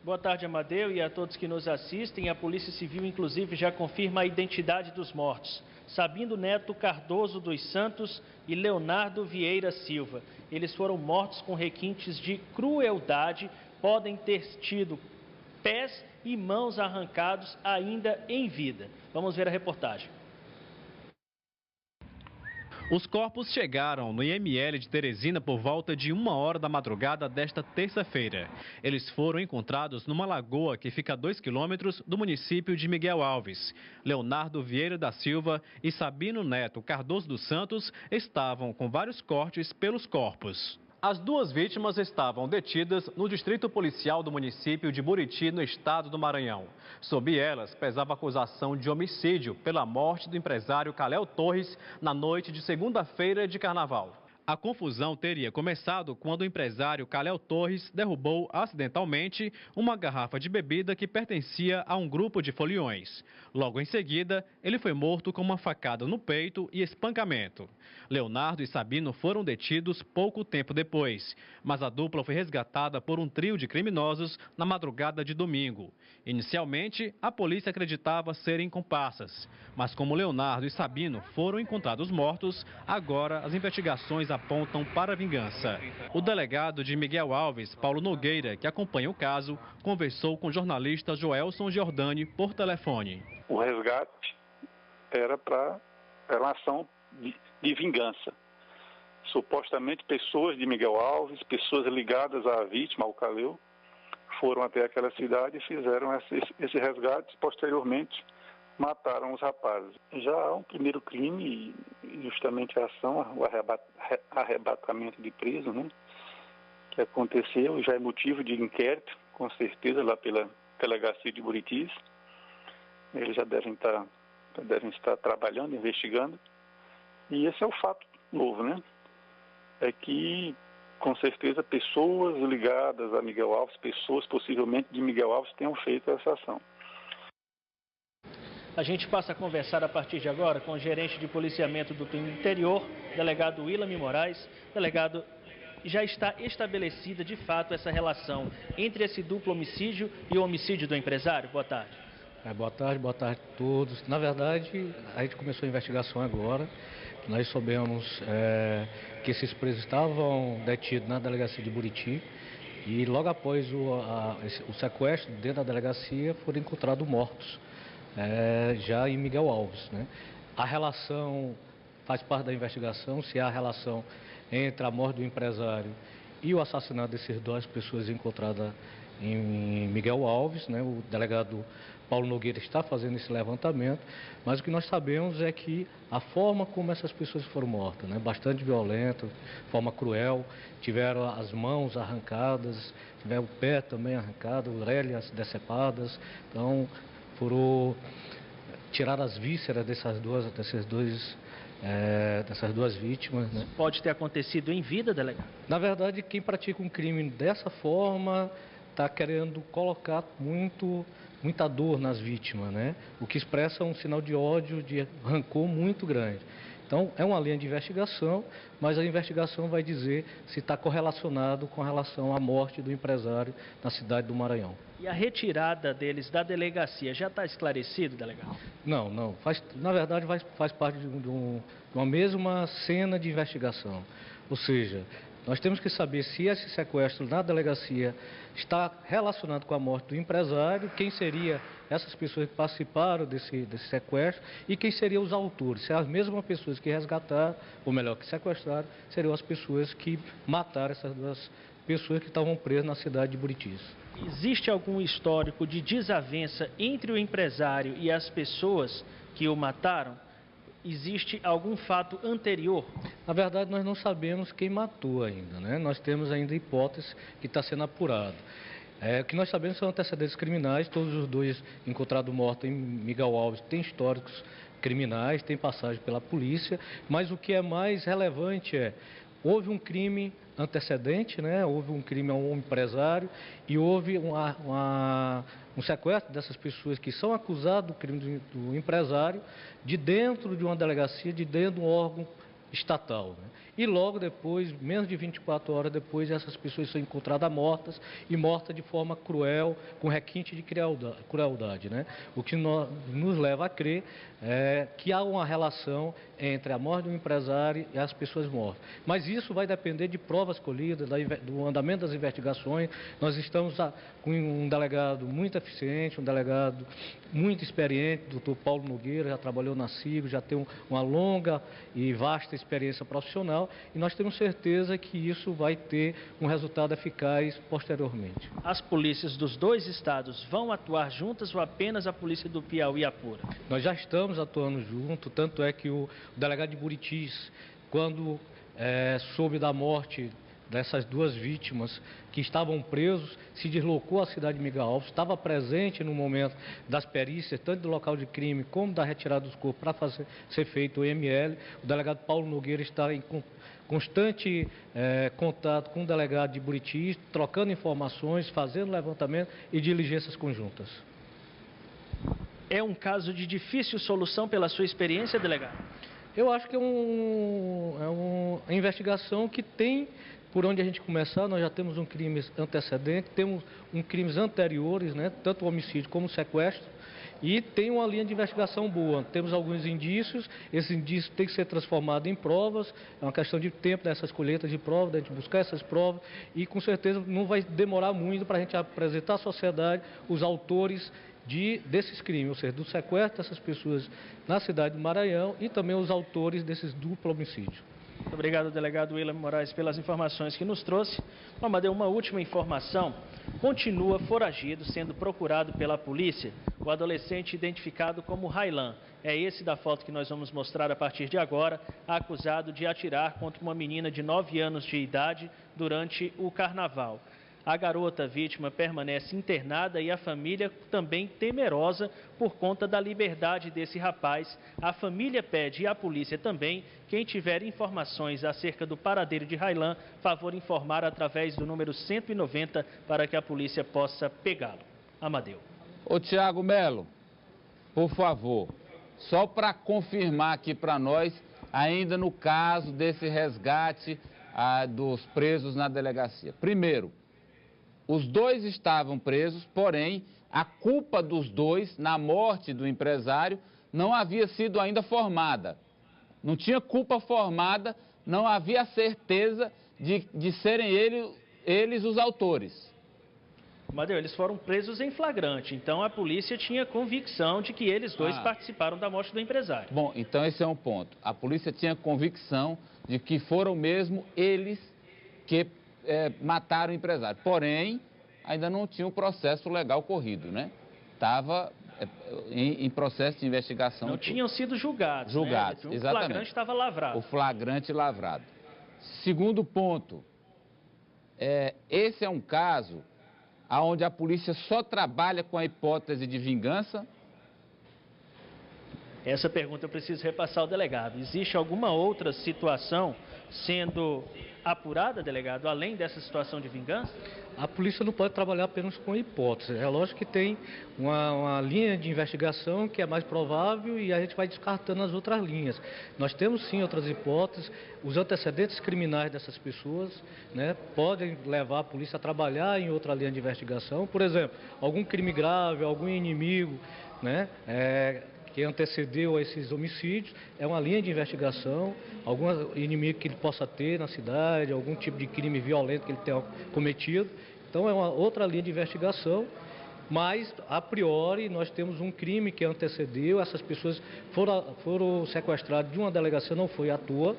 Boa tarde, Amadeu, e a todos que nos assistem. A Polícia Civil, inclusive, já confirma a identidade dos mortos. Sabino Neto Cardoso dos Santos e Leonardo Vieira Silva. Eles foram mortos com requintes de crueldade, podem ter tido pés e mãos arrancados ainda em vida. Vamos ver a reportagem. Os corpos chegaram no IML de Teresina por volta de 1h da madrugada desta terça-feira. Eles foram encontrados numa lagoa que fica a 2 quilômetros do município de Miguel Alves. Leonardo Vieira da Silva e Sabino Neto Cardoso dos Santos estavam com vários cortes pelos corpos. As duas vítimas estavam detidas no distrito policial do município de Buriti, no estado do Maranhão. Sob elas, pesava a acusação de homicídio pela morte do empresário Caléo Torres na noite de segunda-feira de carnaval. A confusão teria começado quando o empresário Caléo Torres derrubou acidentalmente uma garrafa de bebida que pertencia a um grupo de foliões. Logo em seguida, ele foi morto com uma facada no peito e espancamento. Leonardo e Sabino foram detidos pouco tempo depois, mas a dupla foi resgatada por um trio de criminosos na madrugada de domingo. Inicialmente, a polícia acreditava serem comparsas, mas como Leonardo e Sabino foram encontrados mortos, agora as investigações apontam para a vingança. O delegado de Miguel Alves, Paulo Nogueira, que acompanha o caso, conversou com o jornalista Joelson Giordani por telefone. O resgate era uma ação de vingança. Supostamente pessoas de Miguel Alves, pessoas ligadas à vítima, ao Caléo, foram até aquela cidade e fizeram esse resgate. Posteriormente, mataram os rapazes. Já há um primeiro crime, justamente a ação, o arrebatamento de preso, né, que aconteceu, já é motivo de inquérito, com certeza, lá pela delegacia de Buritis. Eles já devem estar trabalhando, investigando. E esse é o fato novo, né? É que, com certeza, pessoas ligadas a Miguel Alves, pessoas possivelmente de Miguel Alves, tenham feito essa ação. A gente passa a conversar a partir de agora com o gerente de policiamento do interior, delegado Willam Moraes. Delegado, já está estabelecida de fato essa relação entre esse duplo homicídio e o homicídio do empresário? Boa tarde. Boa tarde a todos. Na verdade, a gente começou a investigação agora. Nós soubemos que esses presos estavam detidos na delegacia de Buriti e logo após o sequestro dentro da delegacia foram encontrados mortos. Já em Miguel Alves, né? A relação faz parte da investigação, se há relação entre a morte do empresário e o assassinato dessas duas pessoas encontradas em Miguel Alves, né? O delegado Paulo Nogueira está fazendo esse levantamento, mas o que nós sabemos é que a forma como essas pessoas foram mortas, né? Bastante violenta, forma cruel, tiveram as mãos arrancadas, tiveram o pé também arrancado, orelhas decepadas, então foram tirar as vísceras dessas duas vítimas. Né? Pode ter acontecido em vida, delegado? Na verdade, quem pratica um crime dessa forma está querendo colocar muita dor nas vítimas, né? O que expressa um sinal de ódio, de rancor muito grande. Então, é uma linha de investigação, mas a investigação vai dizer se está correlacionado com relação à morte do empresário na cidade do Maranhão. E a retirada deles da delegacia já está esclarecido, delegado? Não. Na verdade, faz parte de uma mesma cena de investigação. Ou seja, nós temos que saber se esse sequestro na delegacia está relacionado com a morte do empresário, quem seriam essas pessoas que participaram desse sequestro e quem seriam os autores. Se as mesmas pessoas que resgataram, ou melhor, que sequestraram, seriam as pessoas que mataram essas duas pessoas que estavam presas na cidade de Buritis. Existe algum histórico de desavença entre o empresário e as pessoas que o mataram? Existe algum fato anterior? Na verdade, nós não sabemos quem matou ainda, né? Nós temos ainda hipótese que está sendo apurado. O que nós sabemos são antecedentes criminais, todos os dois encontrados mortos em Miguel Alves têm históricos criminais, têm passagem pela polícia, mas o que é mais relevante houve um crime antecedente, né? Houve um crime a um empresário e houve um sequestro dessas pessoas que são acusadas do crime do empresário de dentro de uma delegacia, de dentro de um órgão estatal. Né? e logo depois, menos de 24 horas depois, essas pessoas são encontradas mortas e mortas de forma cruel, com requinte de crueldade, né? O que nos leva a crer que há uma relação entre a morte do empresário e as pessoas mortas. Mas isso vai depender de provas colhidas, do andamento das investigações. Nós estamos com um delegado muito eficiente, um delegado muito experiente, o doutor Paulo Nogueira, já trabalhou na CIGO, já tem uma longa e vasta experiência profissional, e nós temos certeza que isso vai ter um resultado eficaz posteriormente. As polícias dos dois estados vão atuar juntas ou apenas a polícia do Piauí apura? Nós já estamos atuando junto, tanto é que o delegado de Buritis, quando soube da morte dessas duas vítimas que estavam presos, se deslocou à cidade de Miguel Alves, estava presente no momento das perícias, tanto do local de crime como da retirada dos corpos, para ser feito o IML. O delegado Paulo Nogueira está em constante contato com o delegado de Buritis, trocando informações, fazendo levantamento e diligências conjuntas. É um caso de difícil solução pela sua experiência, delegado? Eu acho que é uma investigação que tem por onde a gente começar. Nós já temos um crime antecedente, temos crimes anteriores, né, tanto o homicídio como o sequestro, e tem uma linha de investigação boa. Temos alguns indícios, esses indícios têm que ser transformados em provas, é uma questão de tempo dessas colheitas de provas, de a gente buscar essas provas, e com certeza não vai demorar muito para a gente apresentar à sociedade os autores desses crimes, ou seja, do sequestro dessas pessoas na cidade do Maranhão e também os autores desses duplo homicídios. Muito obrigado, delegado William Moraes, pelas informações que nos trouxe. Amadeu, uma última informação. Continua foragido, sendo procurado pela polícia, o adolescente identificado como Railan. É esse da foto que nós vamos mostrar a partir de agora, acusado de atirar contra uma menina de 9 anos de idade durante o carnaval. A garota vítima permanece internada e a família também temerosa por conta da liberdade desse rapaz. A família pede e a polícia também, quem tiver informações acerca do paradeiro de Railan, favor informar através do número 190 para que a polícia possa pegá-lo. Amadeu. Ô Tiago Melo, por favor, só para confirmar aqui para nós, ainda no caso desse resgate dos presos na delegacia. Primeiro, os dois estavam presos, porém, a culpa dos dois na morte do empresário não havia sido ainda formada. Não tinha culpa formada, não havia certeza de serem eles os autores. Amadeu, eles foram presos em flagrante, então a polícia tinha convicção de que eles dois participaram da morte do empresário. Bom, então esse é um ponto. A polícia tinha convicção de que foram mesmo eles que mataram o empresário. Porém, ainda não tinha um processo legal corrido, né? Estava em processo de investigação. Não tinham sido julgados. Julgados, né? exatamente. O flagrante estava lavrado. O flagrante lavrado. Segundo ponto, esse é um caso onde a polícia só trabalha com a hipótese de vingança. Essa pergunta eu preciso repassar ao delegado. Existe alguma outra situação sendo apurada, delegado, além dessa situação de vingança? A polícia não pode trabalhar apenas com hipótese. É lógico que tem uma linha de investigação que é mais provável e a gente vai descartando as outras linhas. Nós temos sim outras hipóteses. Os antecedentes criminais dessas pessoas, né, podem levar a polícia a trabalhar em outra linha de investigação. Por exemplo, algum crime grave, algum inimigo, né, que antecedeu a esses homicídios, é uma linha de investigação, algum inimigo que ele possa ter na cidade, algum tipo de crime violento que ele tenha cometido. Então é uma outra linha de investigação, mas a priori nós temos um crime que antecedeu, essas pessoas foram sequestradas de uma delegacia, não foi à toa,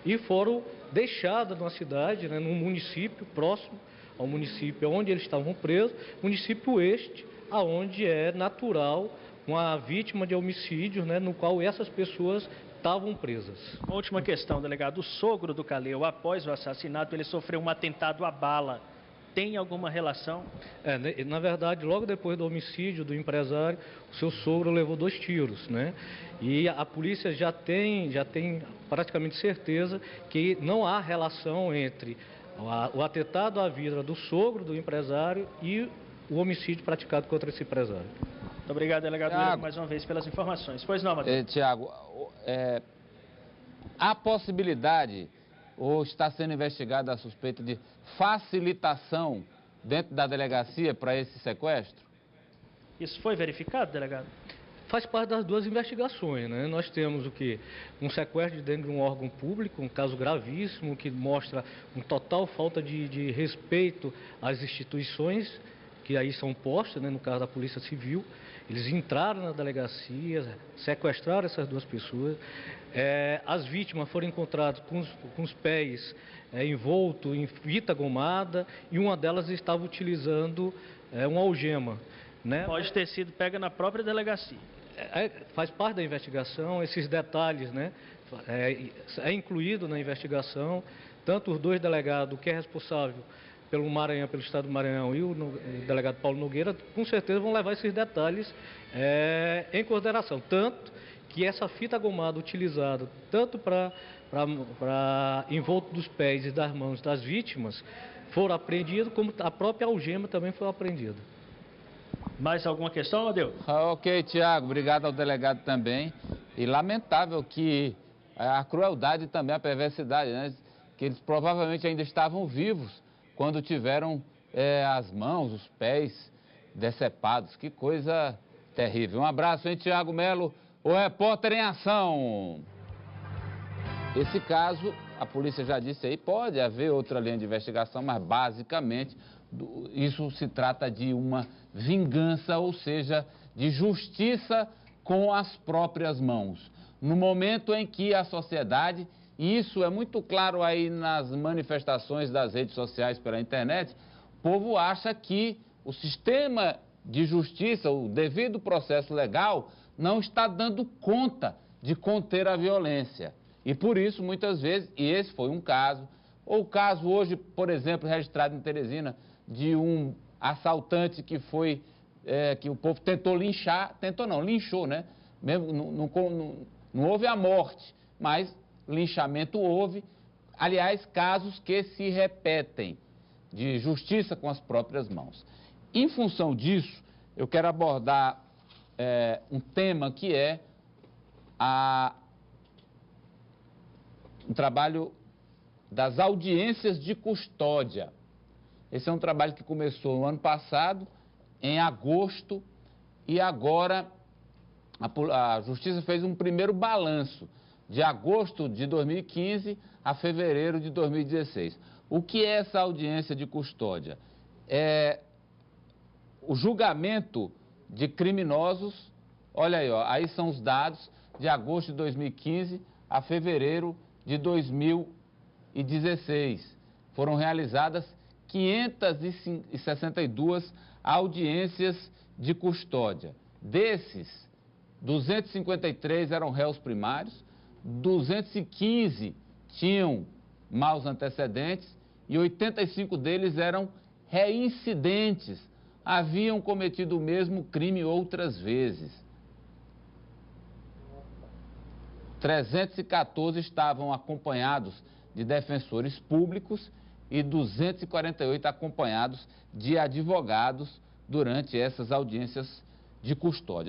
e foram deixadas numa cidade, né, num município próximo ao município onde eles estavam presos, município este, aonde é natural uma vítima de homicídio, né, no qual essas pessoas estavam presas. Uma última questão, delegado. O sogro do Caleu, após o assassinato, ele sofreu um atentado à bala. Tem alguma relação? Na verdade, logo depois do homicídio do empresário, o seu sogro levou 2 tiros, né? E a polícia já tem praticamente certeza que não há relação entre o atentado à vida do sogro do empresário e o homicídio praticado contra esse empresário. Muito obrigado, delegado William, mais uma vez pelas informações. Pois não, Matheus? Tiago, há possibilidade ou está sendo investigada a suspeita de facilitação dentro da delegacia para esse sequestro? Isso foi verificado, delegado? Faz parte das duas investigações, né? Nós temos o quê? Um sequestro dentro de um órgão público, um caso gravíssimo, que mostra uma total falta de respeito às instituições que aí são postas, né? No caso da Polícia Civil. Eles entraram na delegacia, sequestraram essas duas pessoas. As vítimas foram encontradas com os pés envoltos em fita gomada e uma delas estava utilizando uma algema, né? Pode ter sido pega na própria delegacia. Faz parte da investigação, esses detalhes, né? É incluído na investigação, tanto os dois delegados, que é responsável pelo Maranhão, pelo estado do Maranhão, e o delegado Paulo Nogueira, com certeza vão levar esses detalhes em consideração. Tanto que essa fita gomada utilizada tanto para envolto dos pés e das mãos das vítimas foram apreendidos, como a própria algema também foi apreendida. Mais alguma questão, Amadeu? Ok, Tiago, obrigado ao delegado também. E lamentável que a crueldade e também a perversidade, né? Que eles provavelmente ainda estavam vivos quando tiveram as mãos, os pés decepados. Que coisa terrível. Um abraço, hein, Tiago Melo, o repórter em ação. Esse caso, a polícia já disse aí, pode haver outra linha de investigação, mas basicamente isso se trata de uma vingança, ou seja, de justiça com as próprias mãos. No momento em que a sociedade, e isso é muito claro aí nas manifestações das redes sociais pela internet, o povo acha que o sistema de justiça, o devido processo legal, não está dando conta de conter a violência. E por isso, muitas vezes, e esse foi um caso, ou o caso hoje, por exemplo, registrado em Teresina, de um assaltante que foi, que o povo tentou linchar, linchou, né? Mesmo, não houve a morte, mas linchamento houve. Aliás, casos que se repetem, de justiça com as próprias mãos. Em função disso, eu quero abordar um tema que é um trabalho das audiências de custódia. Esse é um trabalho que começou no ano passado, em agosto, e agora a Justiça fez um primeiro balanço, de agosto de 2015 a fevereiro de 2016. O que é essa audiência de custódia? É o julgamento de criminosos, olha aí, aí são os dados de agosto de 2015 a fevereiro de 2016. Foram realizadas 562 audiências de custódia. Desses, 253 eram réus primários, 215 tinham maus antecedentes e 85 deles eram reincidentes, haviam cometido o mesmo crime outras vezes. 314 estavam acompanhados de defensores públicos e 248 acompanhados de advogados durante essas audiências de custódia.